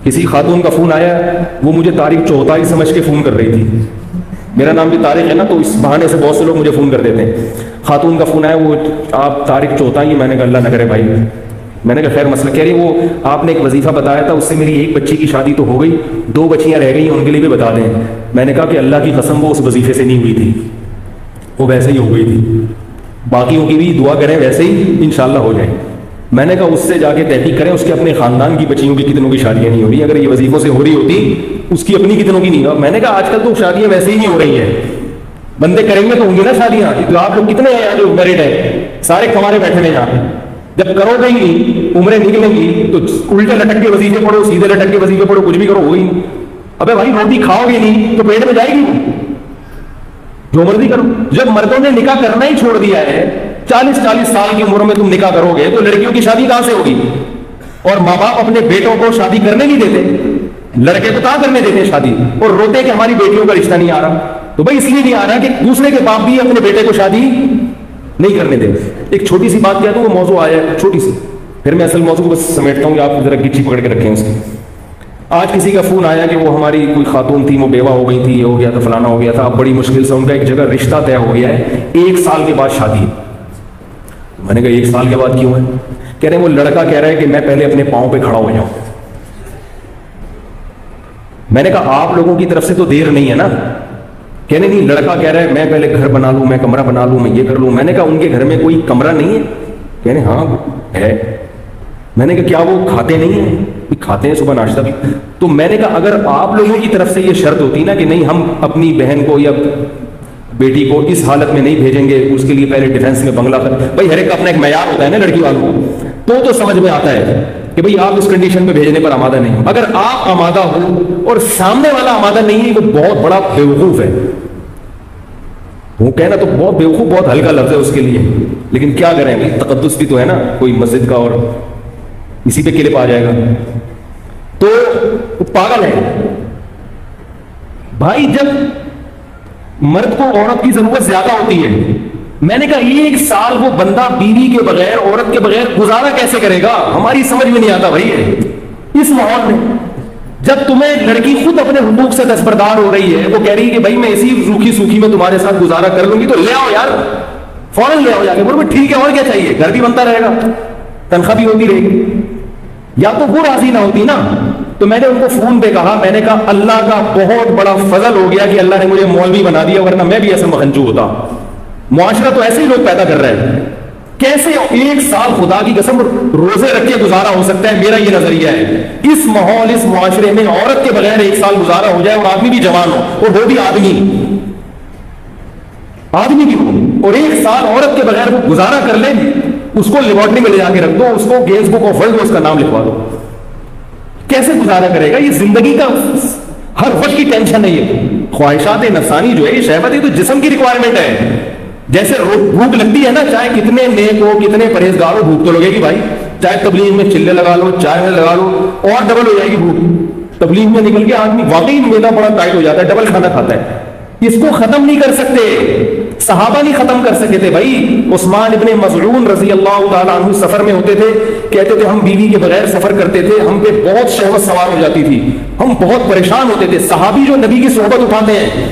کسی خاتون کا فون آیا، وہ مجھے طارق چوہتائی سمجھ کے فون کر رہی تھی، میرا نام بھی طارق ہے نا، تو اس بہانے سے بہت سے لوگ مجھے فون کر دیتے ہیں. خاتون کا فون آیا، وہ آپ طارق چوہتائی. میں نے کہا اللہ نہ کرے بھائی. میں نے کہا خیر مسئلہ. کہہ رہی وہ آپ نے ایک وظیفہ بتایا تھا، اس سے میری ایک بچی کی شادی تو ہو گئی، 2 بچیاں رہ گئی ہیں، ان کے لیے بھی بتا دیں. میں نے کہا کہ اللہ کی قسم وہ اس وظیفے سے نہیں ہوئی تھی، وہ ویسے ہی ہو گئی تھی، باقیوں کی بھی دعا کریں ویسے ہی انشاءاللہ ہو جائے. میں نے کہا اس سے جا کے تحقیق کریں اس کے اپنے خاندان کی بچیوں کی کتنوں کی شادیاں نہیں ہو رہی. اگر یہ وظیفوں سے ہو رہی ہوتی اس کی اپنی کتنوں کی نہیں ہو. میں نے کہا آج کل تو شادیاں ویسے ہی نہیں ہو رہی ہیں، بندے کریں گے تو ہوں گی نا شادیاں. تو آپ لوگ کتنے ہیں جو میرڈ ہیں؟ سارے کمارے بیٹھے ہیں یہاں پہ. جب کرو گے گی، عمریں نکلیں گی تو الٹے لٹک کے وظیفے پڑھو، سیدھے لٹک کے وظیفے پڑھو، کچھ بھی کرو ہوگی. ابے بھائی روٹی کھاؤ گے نہیں تو پیٹ میں جائے گی، جو مرضی کرو. جب مردوں نے نکاح کرنا ہی چھوڑ دیا ہے، 40 سال کی عمر میں تم نکاح کرو گے تو لڑکیوں کی شادی کہاں سے ہوگی؟ اور ماں باپ اپنے بیٹوں کو شادی کرنے نہیں دیتے، لڑکے تو کہاں کرنے دیتے شادی، اور روتے کہ ہماری بیٹیوں کا رشتہ نہیں آ رہا. تو بھائی اس لیے نہیں آ رہا کہ دوسرے کے باپ بھی اپنے بیٹے کو شادی نہیں کرنے دیں. ایک چھوٹی سی بات کیا تو وہ موضوع آیا ہے چھوٹی سی، پھر میں اصل موضوع کو بس سمیٹتا ہوں کہ آپ ذرا گچی پکڑ کے رکھیں اس کی. آج کسی کا فون آیا کہ وہ ہماری کوئی خاتون تھی، وہ بیوہ ہو گئی تھی، یہ ہو گیا تھا، فلانا ہو گیا تھا، اب بڑی مشکل سے ان کا ایک جگہ رشتہ طے ہو گیا ہے، 1 سال کے بعد شادی ہے. میں نے کہا 1 سال کے بعد کیوں ہے؟ کہہ رہے ہیں وہ لڑکا کہہ رہا ہے کہ میں پہلے اپنے پاؤں پہ کھڑا ہو جاؤں. میں نے کہا آپ لوگوں کی طرف سے تو دیر نہیں ہے نا. کہنے نہیں، لڑکا کہہ رہا ہے میں پہلے گھر بنا لوں، میں کمرہ بنا لوں، میں یہ کر لوں. میں نے کہا ان کے گھر میں کوئی کمرہ نہیں ہے؟ کہنے ہاں ہے. میں نے کہا کیا وہ کھاتے نہیں ہیں؟ کھاتے ہیں صبح ناشتہ بھی. تو میں نے کہا اگر آپ لوگوں کی طرف سے یہ شرط ہوتی نا کہ نہیں ہم اپنی بہن کو یا بیٹی کو اس حالت میں نہیں بھیجیں گے، اس کے لیے پہلے ڈیفینس میں بنگلہ کر، بھائی ہر ایک کا اپنا ایک معیار ہوتا ہے نا لڑکی والوں کو، تو سمجھ میں آتا ہے کہ بھئی آپ اس کنڈیشن میں بھیجنے پر آمادہ نہیں ہو. اگر آپ آمادہ ہو اور سامنے والا آمادہ نہیں ہے، وہ بہت بڑا بیوقوف ہے. وہ کہنا تو بہت بیوقوف، بہت ہلکا لفظ ہے اس کے لیے، لیکن کیا کریں بھائی تقدس بھی تو ہے نا کوئی مسجد کا، اور اسی پہ کلپ آ جائے گا. تو وہ پاگل ہے بھائی. جب مرد کو عورت کی ضرورت زیادہ ہوتی ہے، میں نے کہا 1 سال وہ بندہ بیوی کے بغیر، عورت کے بغیر گزارا کیسے کرے گا؟ ہماری سمجھ میں نہیں آتا بھائی. اس ماحول میں جب تمہیں لڑکی خود اپنے حقوق سے دستبردار ہو رہی ہے، وہ کہہ رہی ہے کہ بھائی میں اسی روکھی سوکھی میں تمہارے ساتھ گزارا کر لوں گی، تو لے آؤ یار، فوراً لے آؤ جا کے. بولو ٹھیک ہے، اور کیا چاہیے، گھر بھی بنتا رہے گا، تنخواہ بھی ہوتی رہے گی. یا تو وہ راضی نہ ہوتی نا. تو میں نے ان کو فون پہ کہا، میں نے کہا اللہ کا بہت بڑا فضل ہو گیا کہ اللہ نے مجھے مولوی بنا دیا، ورنہ میں بھی ایسا مخنجو ہوتا. معاشرہ تو ایسے ہی لوگ پیدا کر رہے ہیں. کیسے 1 سال خدا کی قسم روزے رکھ کے گزارا ہو سکتا ہے؟ میرا یہ نظریہ ہے. اس ماحول، اس معاشرے میں عورت کے بغیر 1 سال گزارا ہو جائے، اور آدمی بھی جوان ہو، اور وہ بھی آدمی بھی ہو، اور 1 سال عورت کے بغیر وہ گزارا کر لے، اس کو لیبارٹری میں لے جا کے رکھ دو، اس کو گینس بک آف ورلڈ میں اس کا نام لکھوا دو. کیسے گزارا کرے گا؟ یہ زندگی کا ہر وقت کی ٹینشن ہے. یہ خواہشات نفسانی جو ہے، یہ شہوت ہے تو جسم کی ریکوائرمنٹ ہے. جیسے بھوک لگتی ہے نا، چاہے کتنے نیک ہو، کتنے پرہیزگار ہو، بھوک تو لگے گی بھائی. چاہے تبلیغ میں چلے لگا لو، چائے میں لگا لو، اور ڈبل ہو جائے گی بھوک. تبلیغ میں نکل کے آدمی واقعی میدا بڑا ٹائٹ ہو جاتا ہے، ڈبل کھانا کھاتا ہے. اس کو ختم نہیں کر سکتے، صحابہ نہیں ختم کر سکے تھے بھائی. عثمان ابن مظعون رضی اللہ تعالیٰ عنہ سفر میں ہوتے تھے، کہتے تھے ہم بیوی کے بغیر سفر کرتے تھے، ہم پہ بہت شہوت سوار ہو جاتی تھی، ہم بہت پریشان ہوتے تھے. صحابی جو نبی کی صحبت اٹھاتے ہیں،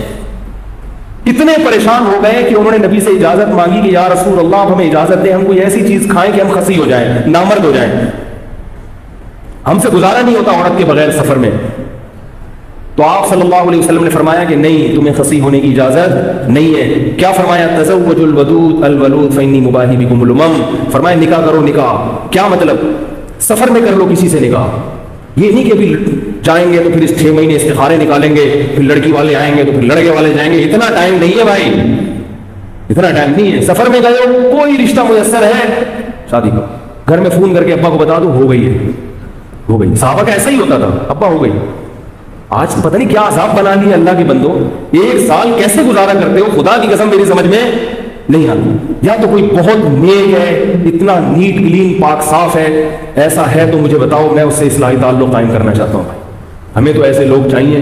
اتنے پریشان ہو گئے کہ انہوں نے نبی سے اجازت مانگی کہ یا رسول اللہ ہمیں اجازت دیں، ہم کوئی ایسی چیز کھائیں کہ ہم خسی ہو جائیں، نامرد ہو جائیں، ہم سے گزارا نہیں ہوتا عورت کے بغیر سفر میں. تو آپ صلی اللہ علیہ وسلم نے فرمایا کہ نہیں، تمہیں خسی ہونے کی اجازت نہیں ہے. کیا فرمایا؟ تزوجوا الودود الولود فانی مباہی بکم الامم. فرمایا نکاح کرو. نکاح کیا مطلب؟ سفر میں کر لو کسی سے نکاح. یہ نہیں کہ ابھی جائیں گے تو پھر 6 مہینے استخارے نکالیں گے، پھر لڑکی والے آئیں گے تو پھر لڑکے والے جائیں گے. اتنا ٹائم نہیں ہے بھائی، اتنا ٹائم نہیں ہے. سفر میں گئے ہو، کوئی رشتہ میسر ہے، شادی کرو. گھر میں فون کر کے ابا کو بتا دو، ہو گئی ہے، ہو گئی. صحابہ کا ایسا ہی ہوتا تھا، ابا ہو گئی. آج پتہ نہیں کیا عذاب بنا لیا اللہ کے بندوں. 1 سال کیسے گزارا کرتے ہو؟ خدا کی قسم میری سمجھ میں نہیں آتی. یا تو کوئی بہت نیک ہے، اتنا نیٹ کلین پاک صاف ہے، ایسا ہے تو مجھے بتاؤ، میں اس سے اصلاحی تعلق قائم کرنا چاہتا ہوں. ہمیں تو ایسے لوگ چاہیے،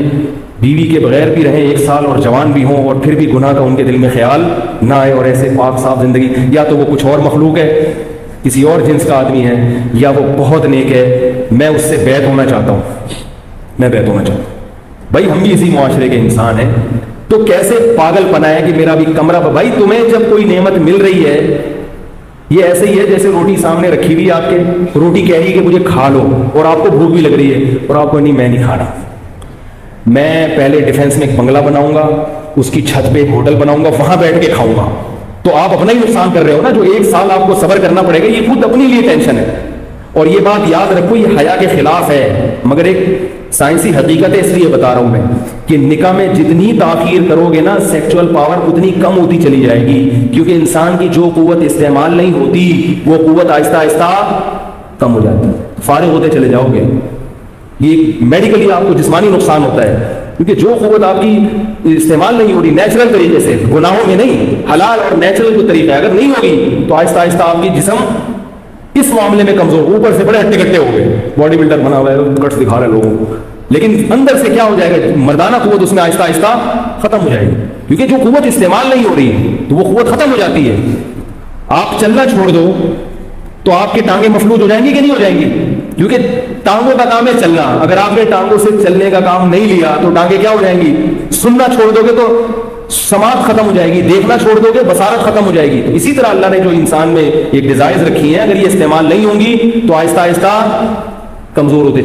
بیوی کے بغیر بھی رہیں 1 سال اور جوان بھی ہوں، اور پھر بھی گناہ کا ان کے دل میں خیال نہ آئے، اور ایسے پاک صاف زندگی. یا تو وہ کچھ اور مخلوق ہے، کسی اور جنس کا آدمی ہے، یا وہ بہت نیک ہے، میں اس سے بیعت ہونا چاہتا ہوں. میں بیتوں میں جاؤں. بھائی ہم بھی اسی معاشرے کے انسان ہیں, تو کیسے پاگل پنا ہے کہ میرا بھی کمرہ. بھائی تمہیں جب کوئی نعمت مل رہی ہے, یہ ایسے ہی ہے جیسے روٹی سامنے رکھی ہوئی آپ کے, روٹی کہہ رہی ہے کہ مجھے کھا لو, اور آپ کو بھوک بھی لگ رہی ہے, اور آپ کو نہیں میں نہیں کھانا, میں پہلے ڈیفینس میں ایک بنگلہ بناؤں گا, اس کی چھت پہ ایک ہوٹل بناؤں گا, وہاں بیٹھ کے کھاؤں گا. تو آپ اپنا ہی نقصان کر رہے ہو نا. جو 1 سال آپ کو صبر کرنا پڑے گا, یہ خود اپنے لیے ٹینشن ہے. اور یہ بات یاد رکھو, یہ حیا کے خلاف ہے, مگر ایک سائنسی حقیقت ہے, اس لیے بتا رہا ہوں میں کہ نکاح میں جتنی تاخیر کرو گے نا, سیکچول پاور اتنی کم ہوتی چلی جائے گی, کیونکہ انسان کی جو قوت استعمال نہیں ہوتی وہ قوت آہستہ آہستہ کم ہو جاتی ہے, فارغ ہوتے چلے جاؤ گے. یہ میڈیکلی آپ کو جسمانی نقصان ہوتا ہے, کیونکہ جو قوت آپ کی استعمال نہیں ہو رہی نیچرل طریقے سے, گناہوں میں نہیں, حلال اور نیچرل کو طریقہ اگر نہیں ہوگی تو آہستہ آہستہ آپ کی جسم اس معاملے میں کمزور, اوپر سے بڑے ہٹے کٹے ہو گئے, باڈی بلڈر بنا ہوا ہے, کٹس دکھا رہے ہیں لوگوں کو, لیکن اندر سے کیا ہو جائے گا, مردانہ قوت اس میں آہستہ آہستہ ختم ہو جائے گی, کیونکہ جو قوت استعمال نہیں ہو رہی تو وہ قوت ختم ہو جاتی ہے. آپ چلنا چھوڑ دو تو آپ کی ٹانگیں مفلوج ہو جائیں گی کہ نہیں ہو جائیں گی, کیونکہ ٹانگوں کا کام ہے چلنا. اگر آپ نے ٹانگوں سے چلنے کا کام نہیں لیا تو ٹانگیں کیا ہو جائیں گی, سننا چھوڑ دو گے تو سماعت ختم ہو جائے گی, دیکھنا چھوڑ دو گے بصارت ختم ہو جائے گی. تو اسی طرح اللہ نے جو انسان میں ایک ڈیزائرز رکھی ہیں, اگر یہ استعمال نہیں ہوں گی تو آہستہ آہستہ کمزور ہوتے